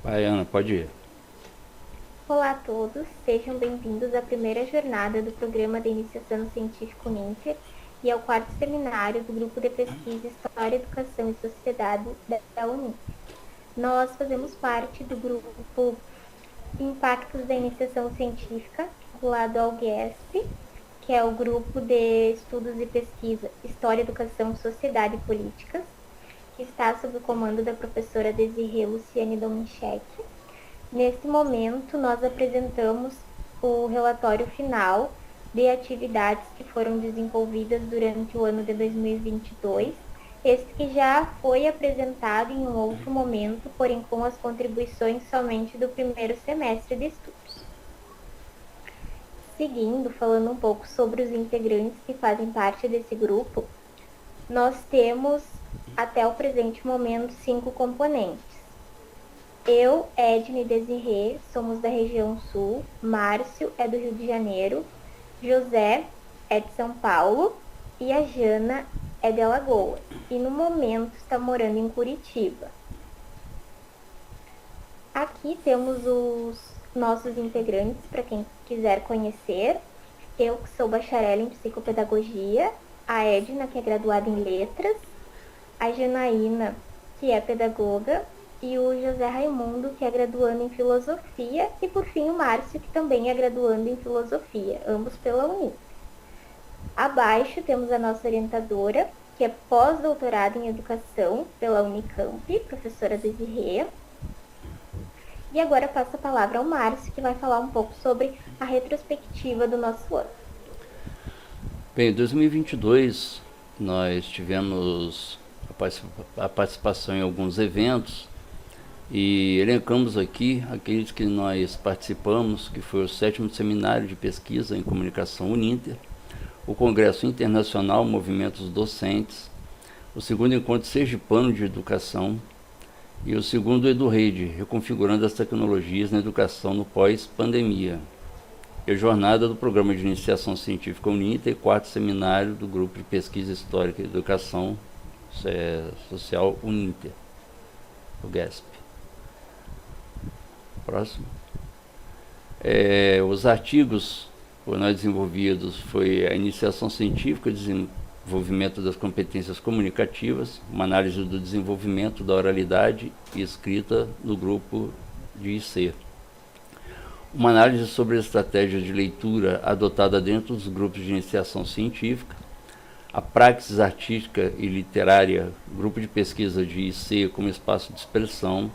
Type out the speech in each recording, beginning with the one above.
Vai, Ana, pode ir. Olá a todos, sejam bem-vindos à primeira jornada do Programa de Iniciação Científica Uninter e ao quarto seminário do Grupo de Pesquisa História, Educação e Sociedade da Uninter. Nós fazemos parte do grupo Impactos da Iniciação Científica, vinculado ao GESP, que é o Grupo de Estudos e Pesquisa História, Educação, Sociedade e Políticas, que está sob o comando da professora Desirê Luciane Domincheck. Neste momento, nós apresentamos o relatório final de atividades que foram desenvolvidas durante o ano de 2022, este que já foi apresentado em um outro momento, porém com as contribuições somente do primeiro semestre de estudos. Seguindo, falando um pouco sobre os integrantes que fazem parte desse grupo, nós temos, até o presente momento, 5 componentes. Eu, Edne e Desirê, somos da região sul, Márcio é do Rio de Janeiro, José é de São Paulo e a Jana é de Alagoas. E no momento está morando em Curitiba. Aqui temos os nossos integrantes, para quem quiser conhecer. Eu, que sou bacharel em psicopedagogia, a Edna, que é graduada em letras, a Janaína, que é pedagoga, e o José Raimundo, que é graduando em filosofia, e por fim o Márcio, que também é graduando em filosofia, ambos pela Uninter. Abaixo temos a nossa orientadora, que é pós-doutorada em educação pela Unicamp, professora Desirê. E agora passo a palavra ao Márcio, que vai falar um pouco sobre a retrospectiva do nosso ano. Bem, em 2022 nós tivemos a participação em alguns eventos e elencamos aqui aqueles que nós participamos, que foi o 7º Seminário de Pesquisa em Comunicação Uninter, o Congresso Internacional Movimentos Docentes, o 2º Encontro Sergipano de Educação e o 2º EduRede, reconfigurando as tecnologias na educação no pós-pandemia. E a jornada do Programa de Iniciação Científica Uninter e 4º Seminário do Grupo de Pesquisa Histórica e Educação Social Uninter, o GESP. Próximo. Os artigos por nós desenvolvidos foi a iniciação científica, desenvolvimento das competências comunicativas, uma análise do desenvolvimento da oralidade e escrita no grupo de IC. Uma análise sobre as estratégias de leitura adotada dentro dos grupos de iniciação científica, a praxis artística e literária, grupo de pesquisa de IC como espaço de expressão,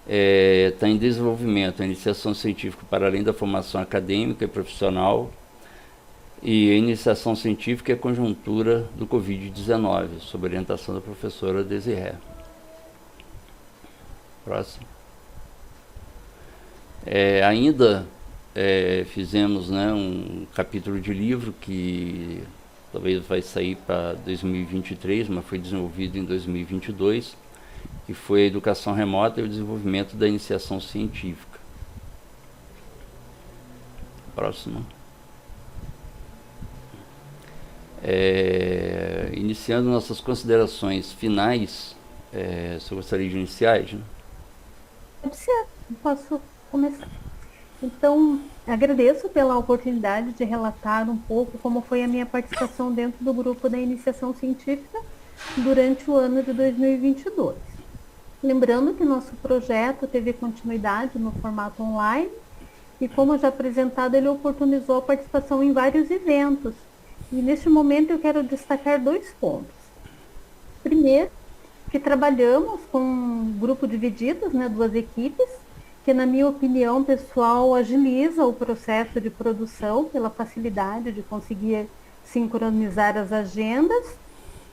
está em desenvolvimento a iniciação científica para além da formação acadêmica e profissional, e a iniciação científica e a conjuntura do Covid-19, sob orientação da professora Desiré. Próximo. Ainda fizemos um capítulo de livro que talvez vai sair para 2023, mas foi desenvolvido em 2022, que foi a educação remota e o desenvolvimento da iniciação científica. Próximo. Iniciando nossas considerações finais, você gostaria de iniciar, Edna? Pode ser, posso começar. Então, agradeço pela oportunidade de relatar um pouco como foi a minha participação dentro do grupo da iniciação científica durante o ano de 2022. Lembrando que nosso projeto teve continuidade no formato online e, como já apresentado, ele oportunizou a participação em vários eventos. E neste momento eu quero destacar 2 pontos. Primeiro, que trabalhamos com um grupo dividido, 2 equipes, que, na minha opinião pessoal, agiliza o processo de produção pela facilidade de conseguir sincronizar as agendas.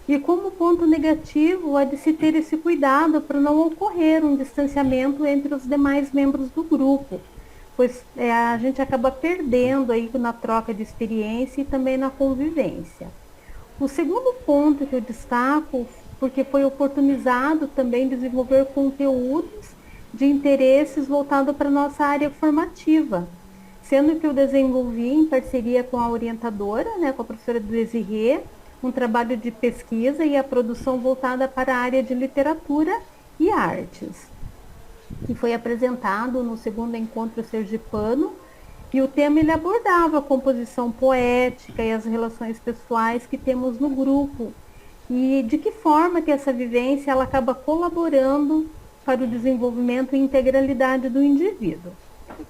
E como ponto negativo, há de se ter esse cuidado para não ocorrer um distanciamento entre os demais membros do grupo, pois a gente acaba perdendo aí na troca de experiência e também na convivência. O segundo ponto que eu destaco, porque foi oportunizado também desenvolver conteúdos de interesses voltados para a nossa área formativa, sendo que eu desenvolvi em parceria com a orientadora, com a professora Desirê, um trabalho de pesquisa e a produção voltada para a área de literatura e artes. que foi apresentado no segundo encontro sergipano, e o tema ele abordava a composição poética e as relações pessoais que temos no grupo, e de que forma que essa vivência ela acaba colaborando para o desenvolvimento e integralidade do indivíduo.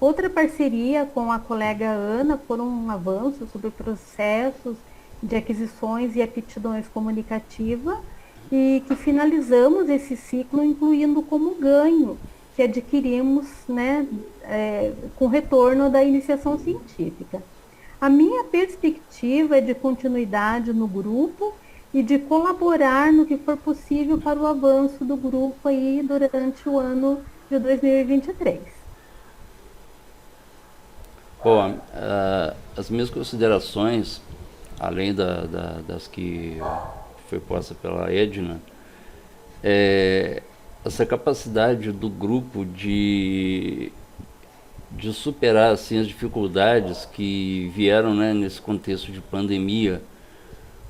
Outra parceria com a colega Ana foram um avanço sobre processos de aquisições e aptidões comunicativas, e que finalizamos esse ciclo incluindo como ganho que adquirimos, né, com retorno da iniciação científica. A minha perspectiva é de continuidade no grupo e de colaborar no que for possível para o avanço do grupo aí durante o ano de 2023. Bom, as minhas considerações, além das que foi posta pela Edna, essa capacidade do grupo de superar assim, as dificuldades que vieram, né, nesse contexto de pandemia,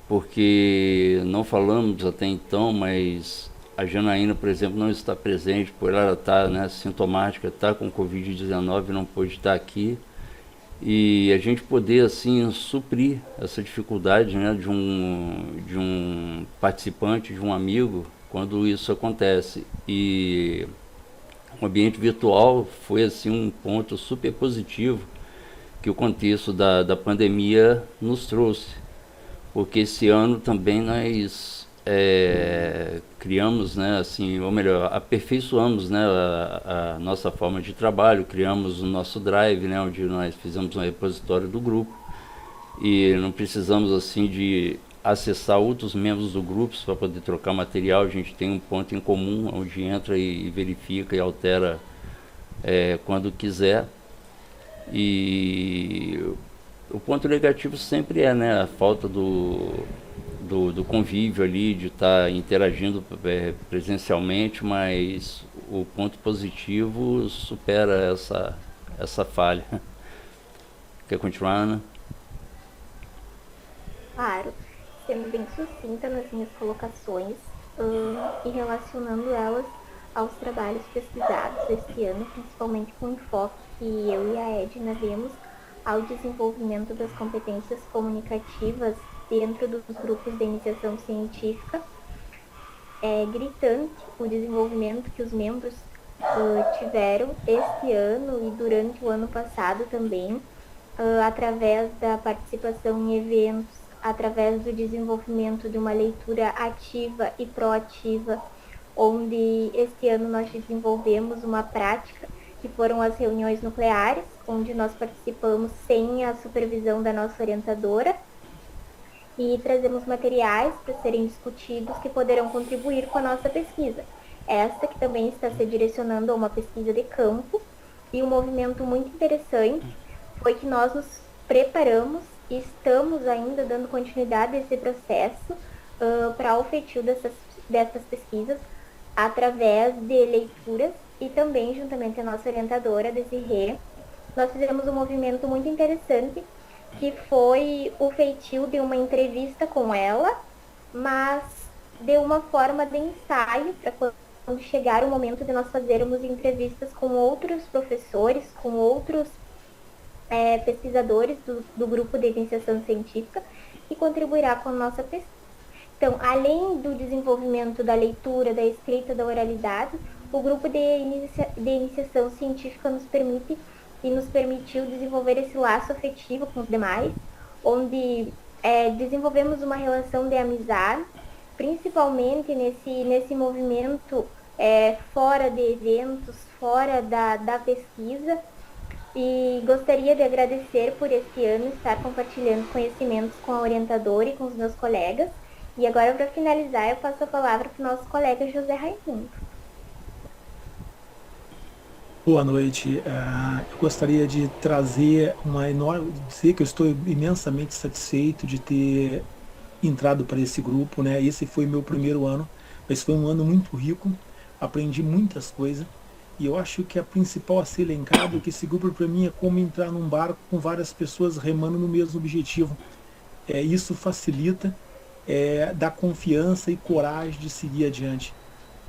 porque não falamos até então, mas a Janaína, por exemplo, não está presente, por ela estar, né, sintomática, está com Covid-19 e não pôde estar aqui. E a gente poder assim suprir essa dificuldade, né, de um participante, de um amigo, quando isso acontece. E o ambiente virtual foi assim um ponto super positivo que o contexto da pandemia nos trouxe, porque esse ano também nós criamos, né, assim, ou melhor, aperfeiçoamos, né, a nossa forma de trabalho, criamos o nosso Drive, né, onde nós fizemos um repositório do grupo, e não precisamos assim de acessar outros membros do grupo para poder trocar material. A gente tem um ponto em comum onde entra e verifica e altera quando quiser. E o ponto negativo sempre é, né, a falta do convívio ali, de estar interagindo presencialmente, mas o ponto positivo supera essa falha. Quer continuar, Ana? Claro, sendo bem sucinta nas minhas colocações e relacionando elas aos trabalhos pesquisados este ano, principalmente com o enfoque que eu e a Edna vemos ao desenvolvimento das competências comunicativas dentro dos grupos de iniciação científica. É gritante o desenvolvimento que os membros tiveram este ano e durante o ano passado também, através da participação em eventos, através do desenvolvimento de uma leitura ativa e proativa, onde este ano nós desenvolvemos uma prática que foram as reuniões nucleares, onde nós participamos sem a supervisão da nossa orientadora, e trazemos materiais para serem discutidos que poderão contribuir com a nossa pesquisa. Esta que também está se direcionando a uma pesquisa de campo, e um movimento muito interessante foi que nós nos preparamos e estamos ainda dando continuidade a esse processo para o feitio dessas pesquisas através de leituras, e também juntamente a nossa orientadora, Desirê, nós fizemos um movimento muito interessante que foi o feitio de uma entrevista com ela, mas de uma forma de ensaio, para quando chegar o momento de nós fazermos entrevistas com outros professores, com outros pesquisadores do grupo de iniciação científica, que contribuirá com a nossa pesquisa. Então, além do desenvolvimento da leitura, da escrita, da oralidade, o grupo de iniciação científica nos permitiu desenvolver esse laço afetivo com os demais, onde desenvolvemos uma relação de amizade, principalmente nesse movimento fora de eventos, fora da pesquisa. E gostaria de agradecer por este ano estar compartilhando conhecimentos com a orientadora e com os meus colegas. E agora, para finalizar, eu passo a palavra para o nosso colega José Raimundo. Boa noite. Eu gostaria de trazer dizer que eu estou imensamente satisfeito de ter entrado para esse grupo, né? Esse foi meu primeiro ano, mas foi um ano muito rico, aprendi muitas coisas, e eu acho que a principal a ser elencado é que esse grupo para mim é como entrar num barco com várias pessoas remando no mesmo objetivo. Isso facilita, dá confiança e coragem de seguir adiante.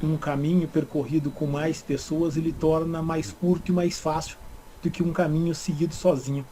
um caminho percorrido com mais pessoas, ele torna mais curto e mais fácil do que um caminho seguido sozinho.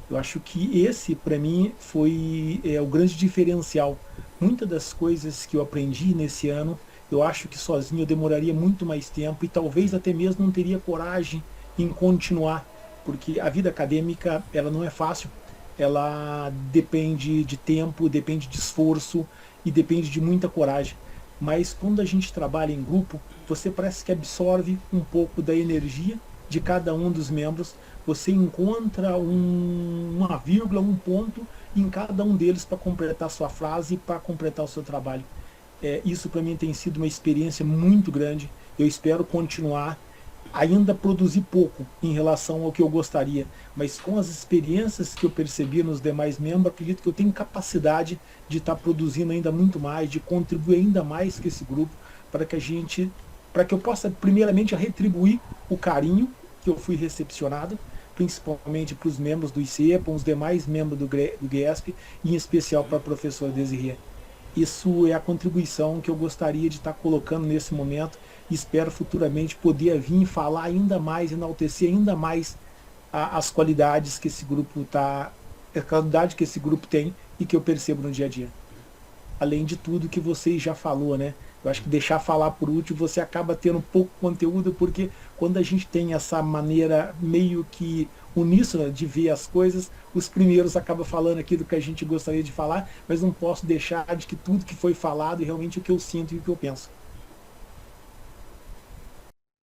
Eu acho que esse, para mim, foi o grande diferencial. Muitas das coisas que eu aprendi nesse ano, eu acho que sozinho eu demoraria muito mais tempo e talvez até mesmo não teria coragem em continuar, porque a vida acadêmica, ela não é fácil, ela depende de tempo, depende de esforço e depende de muita coragem. Mas quando a gente trabalha em grupo, você parece que absorve um pouco da energia de cada um dos membros, você encontra uma vírgula, um ponto em cada um deles para completar sua frase e para completar o seu trabalho. Isso para mim tem sido uma experiência muito grande. Eu espero continuar, ainda produzir pouco em relação ao que eu gostaria, mas com as experiências que eu percebi nos demais membros, acredito que eu tenho capacidade de estar produzindo ainda muito mais, de contribuir ainda mais com esse grupo, para que eu possa primeiramente retribuir o carinho que eu fui recepcionado, principalmente para os membros do ICEPA, os demais membros do GESP, e em especial para a professora Desirê. Isso é a contribuição que eu gostaria de estar colocando nesse momento e espero futuramente poder vir falar ainda mais, enaltecer ainda mais as qualidades que esse grupo a qualidade que esse grupo tem e que eu percebo no dia a dia. Além de tudo que você já falou, né? Eu acho que deixar falar por último, você acaba tendo pouco conteúdo, porque quando a gente tem essa maneira meio que uníssona de ver as coisas, os primeiros acabam falando aquilo que a gente gostaria de falar, mas não posso deixar de que tudo que foi falado é realmente o que eu sinto e o que eu penso.